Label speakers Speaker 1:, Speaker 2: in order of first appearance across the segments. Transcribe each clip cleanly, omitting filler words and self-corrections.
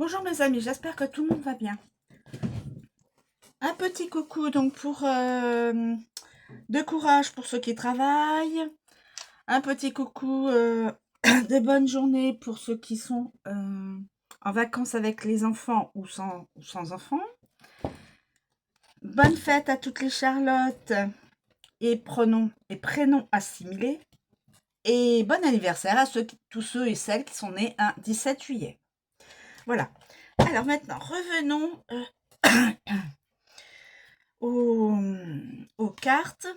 Speaker 1: Bonjour mes amis, j'espère que tout le monde va bien. Un petit coucou donc pour de courage pour ceux qui travaillent. Un petit coucou de bonne journée pour ceux qui sont en vacances avec les enfants ou sans enfants. Bonne fête à toutes les Charlottes et prénoms assimilés. Et bon anniversaire à tous ceux et celles qui sont nés un 17 juillet. Voilà. Alors maintenant, revenons aux cartes.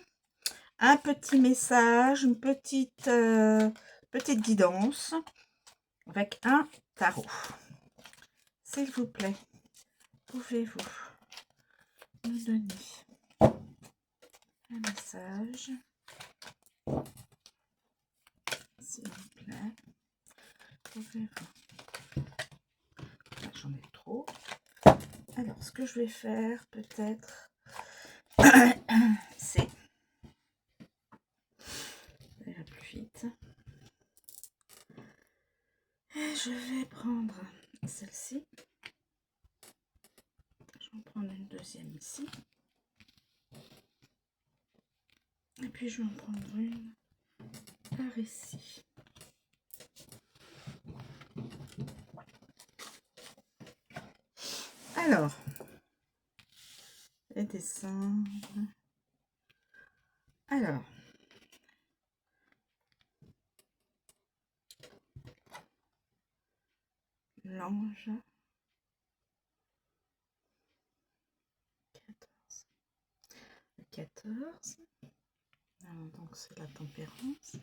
Speaker 1: Un petit message, une petite guidance avec un tarot. S'il vous plaît, pouvez-vous nous donner un message, s'il vous plaît, pouvez-vous... Ah, j'en ai trop. Alors, ce que je vais faire, peut-être, c'est... Ça ira plus vite. Et je vais prendre celle-ci. Je vais en prendre une deuxième ici. Et puis je vais en prendre une par ici. Alors, et descendre. Alors, l'ange 14. Le 14. Alors, donc c'est la tempérance.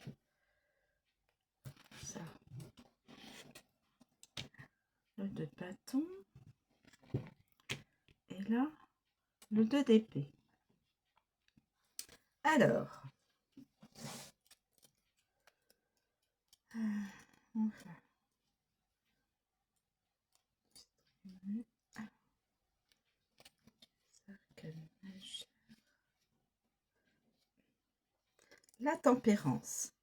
Speaker 1: Ça. Le 2 de bâton. Et là, le 2 d'épée. Alors, enfin. La tempérance.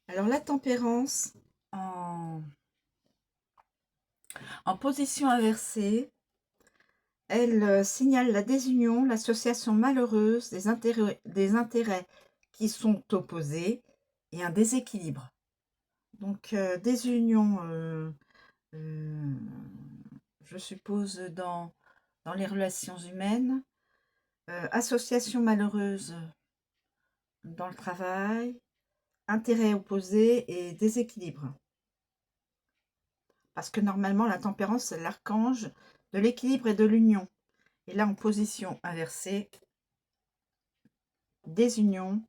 Speaker 1: Alors, la tempérance en position inversée, elle signale la désunion, l'association malheureuse des intérêts qui sont opposés et un déséquilibre. Donc, désunion, je suppose, dans les relations humaines, association malheureuse dans le travail, intérêts opposés et déséquilibre. Parce que normalement, la tempérance, c'est l'archange de l'équilibre et de l'union. Et là, en position inversée, désunion,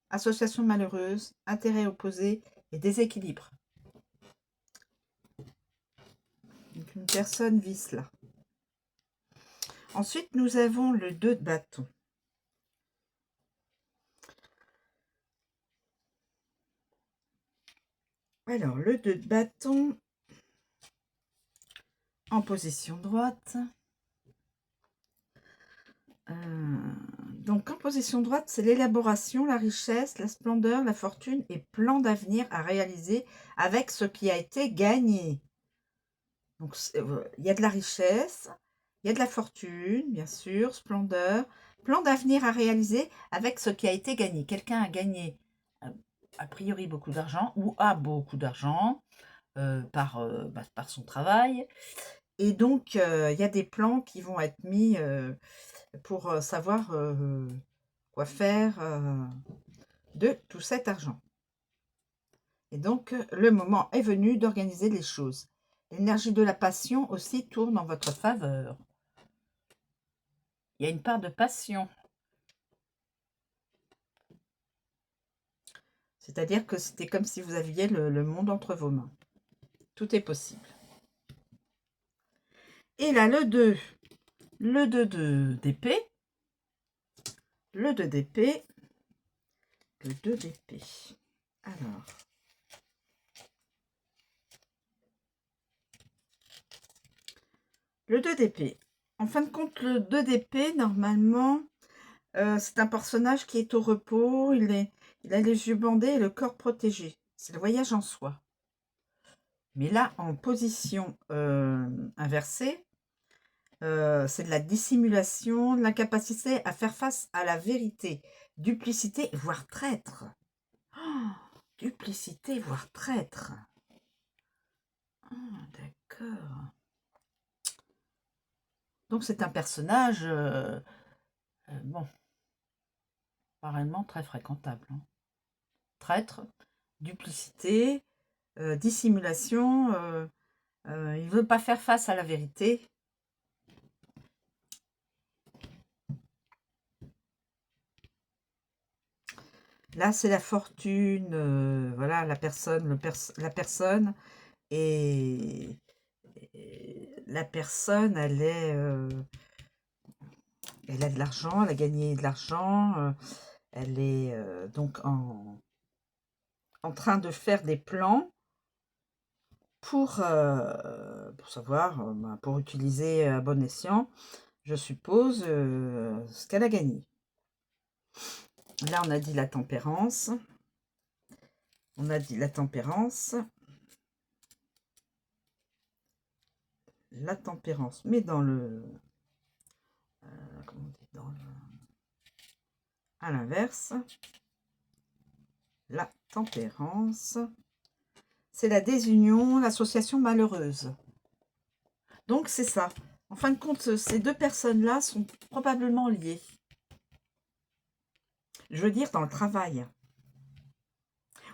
Speaker 1: association malheureuse, intérêts opposés et déséquilibre. Donc, une personne vit cela. Ensuite, nous avons le 2 de bâton. Alors, le 2 de bâton en position droite. Donc, en position droite, c'est l'élaboration, la richesse, la splendeur, la fortune et plan d'avenir à réaliser avec ce qui a été gagné. Donc, il y a de la richesse, il y a de la fortune, bien sûr, splendeur, plan d'avenir à réaliser avec ce qui a été gagné. Quelqu'un a gagné, a priori, beaucoup d'argent ou a beaucoup d'argent par son travail. Et donc, il y a des plans qui vont être mis pour savoir quoi faire de tout cet argent. Et donc, le moment est venu d'organiser les choses. L'énergie de la passion aussi tourne en votre faveur. Il y a une part de passion. C'est-à-dire que c'était comme si vous aviez le monde entre vos mains. Tout est possible. Et là, le 2 d'épée. Le 2 d'épée. Le 2 d'épée. Alors. Le 2 d'épée. En fin de compte, le 2 d'épée, normalement, c'est un personnage qui est au repos. Il a les yeux bandés et le corps protégé. C'est le voyage en soi. Mais là, en position inversée, c'est de la dissimulation, de l'incapacité à faire face à la vérité, duplicité, voire traître. Oh, duplicité, voire traître. Ah, d'accord. Donc c'est un personnage, bon, pas réellement très fréquentable. Hein. Traître, duplicité, dissimulation, il ne veut pas faire face à la vérité. Là, c'est la fortune, voilà, la personne, la personne, et la personne, elle a de l'argent, elle a gagné de l'argent, elle est donc en train de faire des plans pour savoir, ben, pour utiliser à bon escient, je suppose, ce qu'elle a gagné. Là, on a dit la tempérance. On a dit la tempérance. La tempérance, mais dans le... comment on dit, dans le... à l'inverse. La tempérance. C'est la désunion, l'association malheureuse. Donc, c'est ça. En fin de compte, ces deux personnes-là sont probablement liées. Je veux dire, dans le travail.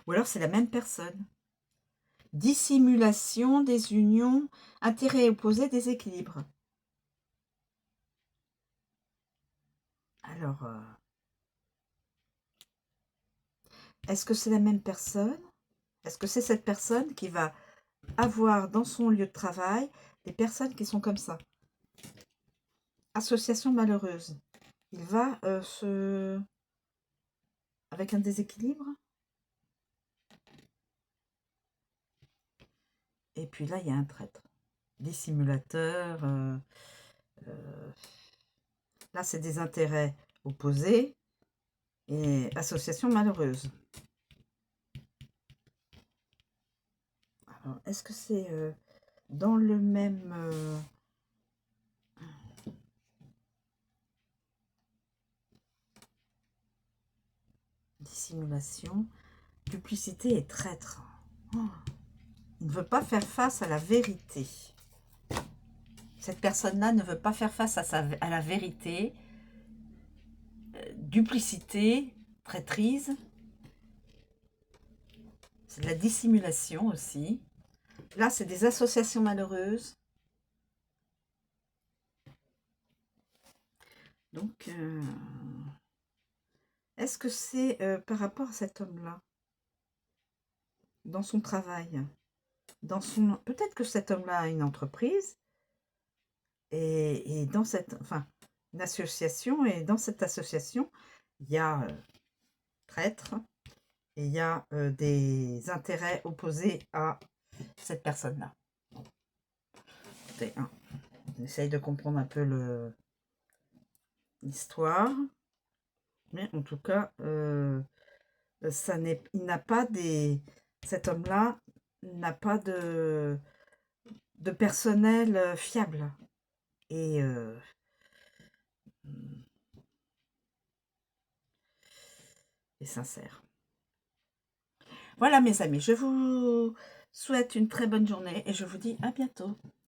Speaker 1: Ou alors, c'est la même personne. Dissimulation, désunion, intérêts opposés, déséquilibre. Alors, est-ce que c'est la même personne? Est-ce que c'est cette personne qui va avoir dans son lieu de travail des personnes qui sont comme ça? Association malheureuse. Il va avec un déséquilibre. Et puis là, il y a un traître. Dissimulateur. Là, c'est des intérêts opposés. Et association malheureuse. Alors, est-ce que c'est dans le même... dissimulation, duplicité et traître. Oh, il ne veut pas faire face à la vérité. Cette personne-là ne veut pas faire face à la vérité. Duplicité, traîtrise. C'est de la dissimulation aussi. Là, c'est des associations malheureuses. Donc, est-ce que c'est par rapport à cet homme-là, dans son travail, peut-être que cet homme-là a une entreprise et dans une association, et dans cette association, il y a traître et il y a des intérêts opposés à cette personne-là. Hein, on essaye de comprendre un peu l'histoire. Mais en tout cas, il n'a pas cet homme-là n'a pas de personnel fiable et sincère. Voilà mes amis, je vous souhaite une très bonne journée et je vous dis à bientôt.